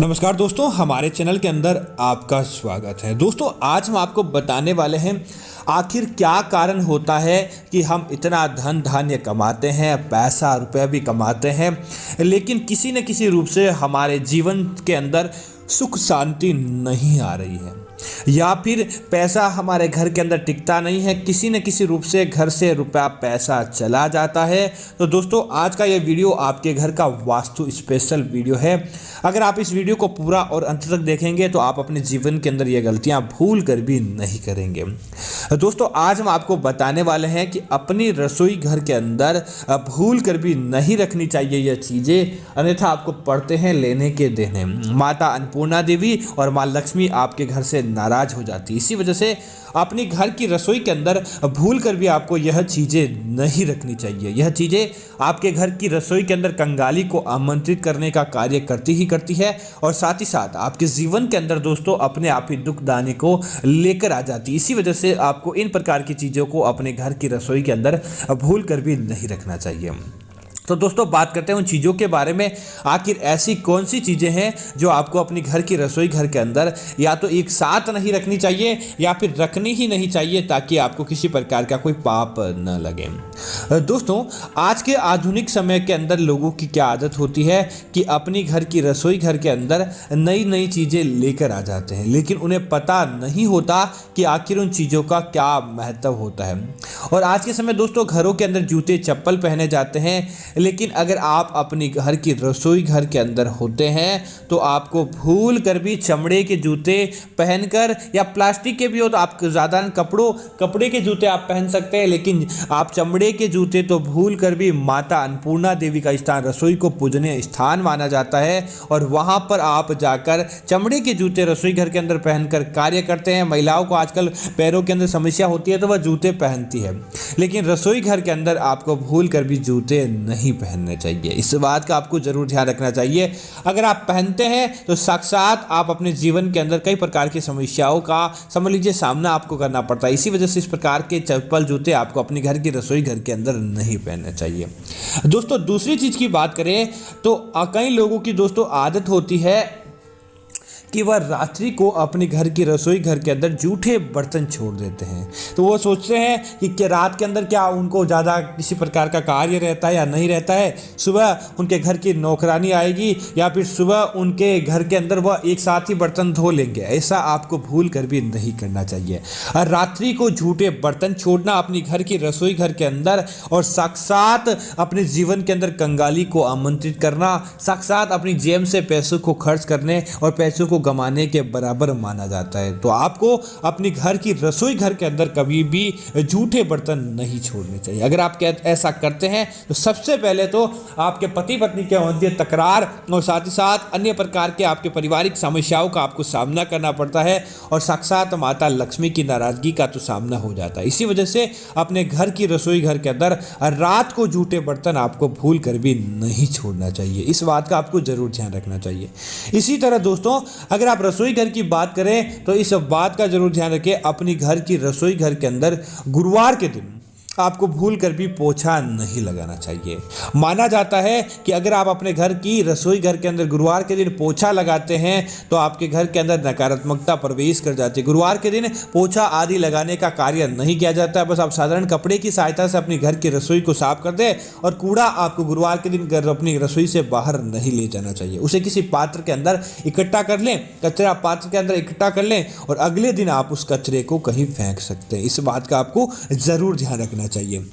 नमस्कार दोस्तों, हमारे चैनल के अंदर आपका स्वागत है। दोस्तों, आज हम आपको बताने वाले हैं आखिर क्या कारण होता है कि हम इतना धन धान्य कमाते हैं, पैसा रुपया भी कमाते हैं, लेकिन किसी न किसी रूप से हमारे जीवन के अंदर सुख शांति नहीं आ रही है, या फिर पैसा हमारे घर के अंदर टिकता नहीं है, किसी न किसी रूप से घर से रुपया पैसा चला जाता है। तो दोस्तों, आज का ये वीडियो आपके घर का वास्तु स्पेशल वीडियो है। अगर आप इस वीडियो को पूरा और अंत तक देखेंगे तो आप अपने जीवन के अंदर ये गलतियां भूल कर भी नहीं करेंगे। दोस्तों, आज हम आपको बताने वाले हैं कि अपनी रसोई घर के अंदर भूल कर भी नहीं रखनी चाहिए ये चीज़ें, अन्यथा आपको पड़ते हैं लेने के देने। माता अन्नपूर्णा देवी और माँ लक्ष्मी आपके घर से नाराज हो जाती है। इसी वजह से अपनी घर की रसोई के अंदर भूल कर भी आपको यह चीज़ें नहीं रखनी चाहिए। यह चीज़ें आपके घर की रसोई के अंदर कंगाली को आमंत्रित करने का कार्य करती है और साथ ही साथ आपके जीवन के अंदर दोस्तों अपने आप ही दुख दाने को लेकर आ जाती है। इसी वजह से आपको इन प्रकार की चीज़ों को अपने घर की रसोई के अंदर भूल कर भी नहीं रखना चाहिए। तो दोस्तों, बात करते हैं उन चीज़ों के बारे में। आखिर ऐसी कौन सी चीज़ें हैं जो आपको अपनी घर की रसोई घर के अंदर या तो एक साथ नहीं रखनी चाहिए या फिर रखनी ही नहीं चाहिए, ताकि आपको किसी प्रकार का कोई पाप न लगे। दोस्तों, आज के आधुनिक समय के अंदर लोगों की क्या आदत होती है कि अपनी घर की रसोई घर के अंदर नई नई चीज़ें लेकर आ जाते हैं, लेकिन उन्हें पता नहीं होता कि आखिर उन चीज़ों का क्या महत्व होता है। और आज के समय दोस्तों, घरों के अंदर जूते चप्पल पहने जाते हैं, लेकिन अगर आप अपनी घर की रसोई घर के अंदर होते हैं तो आपको भूल कर भी चमड़े के जूते पहनकर, या प्लास्टिक के भी हो तो आप ज़्यादा कपड़े के जूते आप पहन सकते हैं, लेकिन आप चमड़े के जूते तो भूल कर भी माता अन्नपूर्णा देवी का स्थान, रसोई को पूजनीय स्थान माना जाता है, और वहाँ पर आप जाकर चमड़े के जूते रसोई घर के अंदर पहनकर कार्य करते हैं। महिलाओं को आजकल पैरों के अंदर समस्या होती है तो वह जूते पहनती है, लेकिन रसोई घर के अंदर आपको भूल कर भी जूते नहीं पहनने चाहिए। इस बात का आपको जरूर ध्यान रखना चाहिए। अगर आप पहनते हैं तो साक्षात आप अपने जीवन के अंदर कई प्रकार की समस्याओं का समझ लीजिए सामना आपको करना पड़ता है। इसी वजह से इस प्रकार के चप्पल जूते आपको अपनी घर की रसोई घर के अंदर नहीं पहनने चाहिए। दोस्तों, दूसरी चीज की बात करें तो कई लोगों की दोस्तों आदत होती है कि वह रात्रि को अपने घर की रसोई घर के अंदर जूठे बर्तन छोड़ देते हैं। तो वो सोचते हैं कि रात के अंदर क्या उनको ज़्यादा किसी प्रकार का कार्य रहता है या नहीं रहता है, सुबह उनके घर की नौकरानी आएगी या फिर सुबह उनके घर के अंदर वह एक साथ ही बर्तन धो लेंगे। ऐसा आपको भूल कर भी नहीं करना चाहिए। और रात्रि को जूठे बर्तन छोड़ना अपनी घर की रसोई घर के अंदर और साक्षात अपने जीवन के अंदर कंगाली को आमंत्रित करना, साक्षात अपनी जेब से पैसों को खर्च करने और पैसों को गमाने के बराबर माना जाता है। तो आपको अपनी घर की रसोई घर के अंदर कभी भी जूठे बर्तन नहीं छोड़ने चाहिए। अगर आप ऐसा करते हैं तो सबसे पहले तो आपके पति पत्नी के मध्य तकरार और साथ ही साथ अन्य प्रकार के आपके पारिवारिक समस्याओं का आपको सामना करना पड़ता है, और साक्षात माता लक्ष्मी की नाराजगी का तो सामना हो जाता है। इसी वजह से अपने घर की रसोई घर के अंदर रात को जूठे बर्तन आपको भूल कर भी नहीं छोड़ना चाहिए। इस बात का आपको जरूर ध्यान रखना चाहिए। इसी तरह दोस्तों, अगर आप रसोई घर की बात करें तो इस बात का जरूर ध्यान रखें, अपनी घर की रसोई घर के अंदर गुरुवार के दिन आपको भूल कर भी पोछा नहीं लगाना चाहिए। माना जाता है कि अगर आप अपने घर की रसोई घर के अंदर गुरुवार के दिन पोछा लगाते हैं तो आपके घर के अंदर नकारात्मकता प्रवेश कर जाती है। गुरुवार के दिन पोछा आदि लगाने का कार्य नहीं किया जाता है, बस आप साधारण कपड़े की सहायता से अपनी घर की रसोई को साफ कर दें, और कूड़ा आपको गुरुवार के दिन अपनी रसोई से बाहर नहीं ले जाना चाहिए। उसे किसी पात्र के अंदर इकट्ठा कर लें, कचरा पात्र के अंदर इकट्ठा कर लें, और अगले दिन आप उस कचरे को कहीं फेंक सकते हैं। इस बात का आपको जरूर ध्यान रखना चाहिए।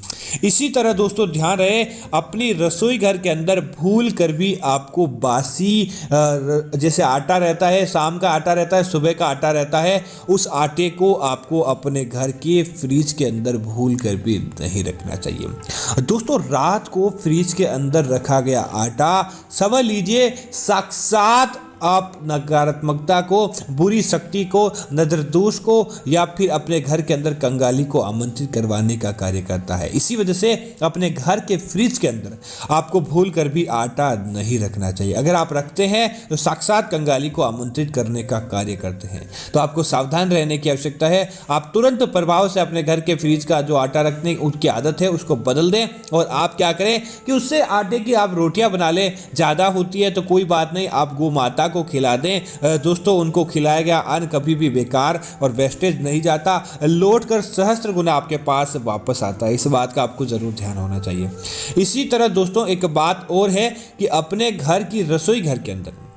इसी तरह दोस्तों, ध्यान रहे अपनी रसोई घर के अंदर भूल कर भी आपको बासी जैसे आटा रहता है, शाम का आटा रहता है, सुबह का आटा रहता है, उस आटे को आपको अपने घर के फ्रिज के अंदर भूल कर भी नहीं रखना चाहिए। दोस्तों, रात को फ्रिज के अंदर रखा गया आटा समझ लीजिए साक्षात आप नकारात्मकता को, बुरी शक्ति को, नजर दोष को, या फिर अपने घर के अंदर कंगाली को आमंत्रित करवाने का कार्य करता है। इसी वजह से अपने घर के फ्रिज के अंदर आपको भूल कर भी आटा नहीं रखना चाहिए। अगर आप रखते हैं तो साक्षात कंगाली को आमंत्रित करने का कार्य करते हैं। तो आपको सावधान रहने की आवश्यकता है। आप तुरंत प्रभाव से अपने घर के फ्रिज का जो आटा रखने की आदत है उसको बदल दें, और आप क्या करें कि उससे आटे की आप रोटियां बना लें। ज़्यादा होती है तो कोई बात नहीं, आप गौ माता को खिला दें दोस्तों, उनको खिलाया गया अन्न कभी भी बेकार और वेस्टेज नहीं जाता, लौट कर सहस्त्र गुना आपके पास वापस आता है। इस बात का आपको ज़रूर ध्यान होना चाहिए। इसी तरह दोस्तों एक बात और है कि अपने घर की रसोई घर के अंदर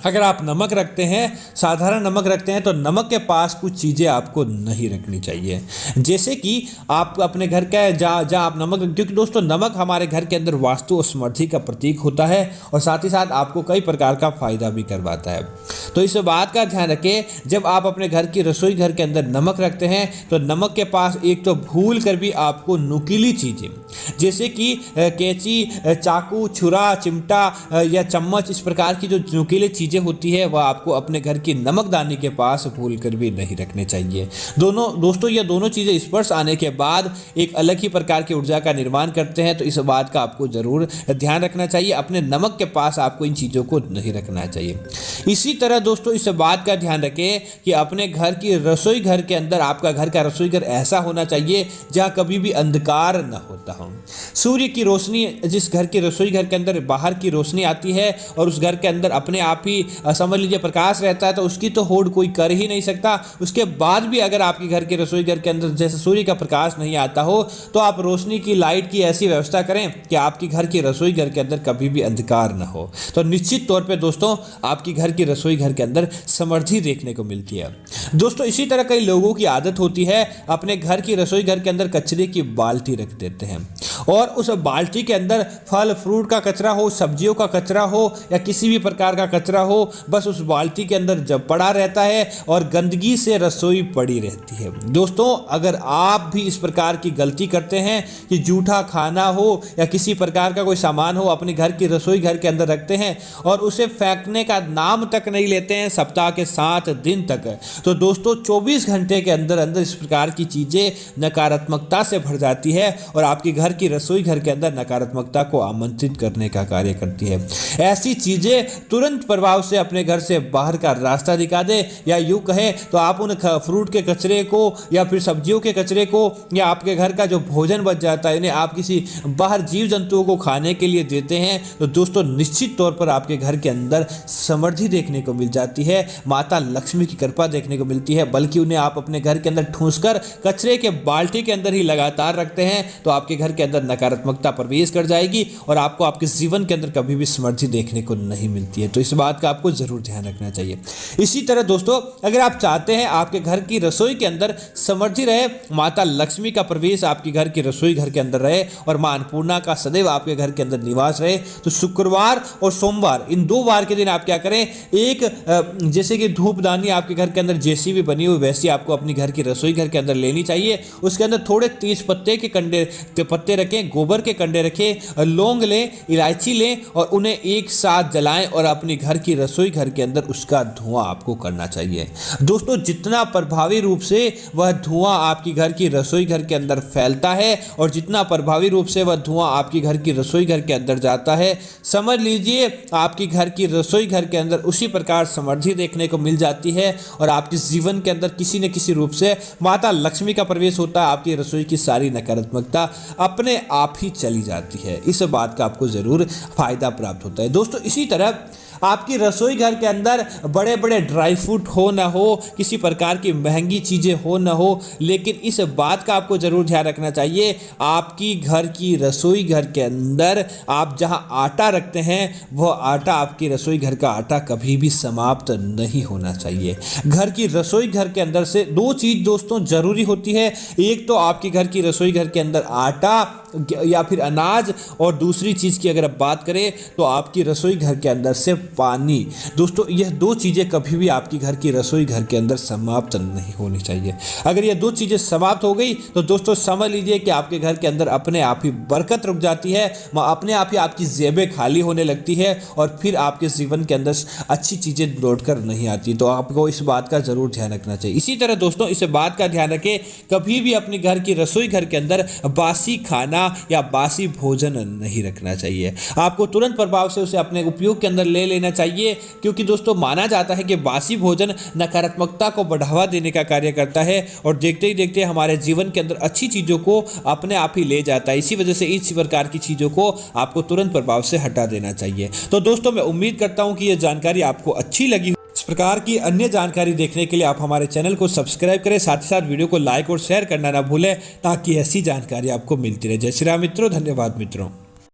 अगर आप नमक रखते हैं, साधारण नमक रखते हैं, तो नमक के पास कुछ चीज़ें आपको नहीं रखनी चाहिए। जैसे कि आप अपने घर का जहाँ आप नमक, क्योंकि दोस्तों नमक हमारे घर के अंदर वास्तु और समृद्धि का प्रतीक होता है और साथ ही साथ आपको कई प्रकार का फायदा भी करवाता है। तो इस बात का ध्यान रखें, जब आप अपने घर की रसोई घर के अंदर नमक रखते हैं तो नमक के पास एक तो भूल कर भी आपको नुकीली चीज़ें जैसे कि कैंची, चाकू, छुरा, चिमटा या चम्मच, इस प्रकार की जो नुकीली चीज़ें होती है वह आपको अपने घर की नमकदानी के पास भूल कर भी नहीं रखने चाहिए। दोस्तों ये दोनों चीज़ें स्पर्श आने के बाद एक अलग ही प्रकार की ऊर्जा का निर्माण करते हैं, तो इस बात का आपको ज़रूर ध्यान रखना चाहिए। अपने नमक के पास आपको इन चीज़ों को नहीं रखना चाहिए। इसी तरह दोस्तों इस बात का ध्यान रखें कि अपने घर की रसोई घर के अंदर आपका घर का रसोई घर ऐसा होना चाहिए जहाँ कभी भी अंधकार न होता हो। सूर्य की रोशनी जिस घर की रसोई घर के अंदर बाहर की रोशनी आती है और उस घर के अंदर अपने आप ही समझ लीजिए प्रकाश रहता है, तो उसकी तो होड़ कोई कर ही नहीं सकता। उसके बाद भी अगर आपके घर के रसोई घर के अंदर जैसे सूर्य का प्रकाश नहीं आता हो तो आप रोशनी की, लाइट की ऐसी व्यवस्था करें कि आपकी घर की रसोई घर के अंदर कभी भी अंधकार न हो। तो निश्चित तौर पे दोस्तों आपकी घर की रसोई घर के अंदर समृद्धि देखने को मिलती है। दोस्तों इसी तरह कई लोगों की आदत होती है अपने घर की रसोई घर के अंदर कचरे की बाल्टी रख देते हैं और उस बाल्टी के अंदर फल फ्रूट का कचरा हो, सब्जियों का कचरा हो या किसी भी प्रकार का कचरा हो, बस उस बाल्टी के अंदर जब पड़ा रहता है और गंदगी से रसोई पड़ी रहती है। दोस्तों अगर आप भी इस प्रकार की गलती करते हैं कि जूठा खाना हो या किसी प्रकार का कोई सामान हो अपने घर की रसोई घर के अंदर रखते हैं और उसे फेंकने का नाम तक नहीं लेते हैं सप्ताह के 7 दिन तक, तो दोस्तों 24 घंटे के अंदर अंदर इस प्रकार की चीज़ें नकारात्मकता से भर जाती है और आपके घर की रसोई घर के अंदर नकारात्मकता को आमंत्रित करने का कार्य करती है। ऐसी चीज़ें तुरंत प्रभाव से अपने घर से बाहर का रास्ता दिखा दे, या यूँ कहें तो आप उन फ्रूट के कचरे को या फिर सब्जियों के कचरे को या आपके घर का जो भोजन बच जाता है इन्हें आप किसी बाहर जीव जंतुओं को खाने के लिए देते हैं, तो दोस्तों निश्चित तौर पर आपके घर के अंदर समृद्धि देखने को मिल जाती है, माता लक्ष्मी की कृपा देखने को मिलती है। बल्कि उन्हें आप अपने घर के अंदर ठूंसकर कचरे के बाल्टी के अंदर ही लगातार रखते हैं तो आपके घर के अंदर नकारात्मकता प्रवेश कर जाएगी और आपको आपके जीवन के अंदर कभी भी समृद्धि देखने को नहीं मिलती है। तो इस बात का आपको जरूर ध्यान रखना चाहिए। इसी तरह दोस्तों अगर आप चाहते हैं आपके घर की रसोई के अंदर समृद्धि रहे, माता लक्ष्मी का प्रवेश आपके घर की रसोई घर के अंदर रहे और मां अन्नपूर्णा का सदैव आपके घर के अंदर निवास रहे, तो शुक्रवार और सोमवार इन 2 वार के दिन आप क्या करें, एक जैसे कि धूपदानी आपके घर के अंदर जैसी भी बनी हुई वैसी आपको अपनी घर की रसोई घर के अंदर लेनी चाहिए। उसके अंदर थोड़े तेज पत्ते के पत्ते रखें, गोबर के कंडे रखें, लौंग लें, इलायची लें और उन्हें एक साथ जलाएं और अपनी घर की रसोई घर के अंदर उसका धुआं आपको करना चाहिए। दोस्तों जितना प्रभावी रूप से वह धुआं आपकी घर की रसोई घर के अंदर फैलता है और जितना प्रभावी रूप से वह धुआं आपकी घर की रसोई घर के अंदर जाता है, समझ लीजिए आपकी घर की रसोई घर के अंदर उसी प्रकार समृद्धि देखने को मिल जाती है और आपके जीवन के अंदर किसी न किसी रूप से माता लक्ष्मी का प्रवेश होता है। आपकी रसोई की सारी नकारात्मकता अपने आप ही चली जाती है। इस बात का आपको जरूर फायदा प्राप्त होता है। दोस्तों इसी तरह आपकी रसोई घर के अंदर बड़े बड़े ड्राई फ्रूट हो ना हो, किसी प्रकार की महंगी चीज़ें हो ना हो, लेकिन इस बात का आपको ज़रूर ध्यान रखना चाहिए आपकी घर की रसोई घर के अंदर आप जहां आटा रखते हैं वह आटा, आपकी रसोई घर का आटा कभी भी समाप्त नहीं होना चाहिए। घर की रसोई घर के अंदर से 2 चीज़ दोस्तों ज़रूरी होती है, एक तो आपकी घर की रसोई घर के अंदर आटा या फिर अनाज, और दूसरी चीज़ की अगर आप बात करें तो आपकी रसोई घर के अंदर से पानी। दोस्तों यह 2 चीज़ें कभी भी आपकी घर की रसोई घर के अंदर समाप्त नहीं होनी चाहिए। अगर यह 2 चीज़ें समाप्त हो गई तो दोस्तों समझ लीजिए कि आपके घर के अंदर अपने आप ही बरकत रुक जाती है, अपने आप ही आपकी जेबें खाली होने लगती है और फिर आपके जीवन के अंदर अच्छी चीज़ें लौट कर नहीं आती। तो आपको इस बात का ज़रूर ध्यान रखना चाहिए। इसी तरह दोस्तों इस बात का ध्यान रखें कभी भी अपने घर की रसोई घर के अंदर बासी खाना या बासी भोजन नहीं रखना चाहिए। आपको तुरंत प्रभाव से उसे अपने उपयोग के अंदर ले लेना चाहिए, क्योंकि दोस्तों माना जाता है कि बासी भोजन नकारात्मकता को बढ़ावा देने का कार्य करता है और देखते ही देखते हमारे जीवन के अंदर अच्छी चीज़ों को अपने आप ही ले जाता है। इसी वजह से इस प्रकार की चीज़ों को आपको तुरंत प्रभाव से हटा देना चाहिए। तो दोस्तों मैं उम्मीद करता हूं कि यह जानकारी आपको अच्छी लगी। इस प्रकार की अन्य जानकारी देखने के लिए आप हमारे चैनल को सब्सक्राइब करें, साथ ही साथ वीडियो को लाइक और शेयर करना ना भूलें, ताकि ऐसी जानकारी आपको मिलती रहे। जय श्री राम मित्रों, धन्यवाद मित्रों।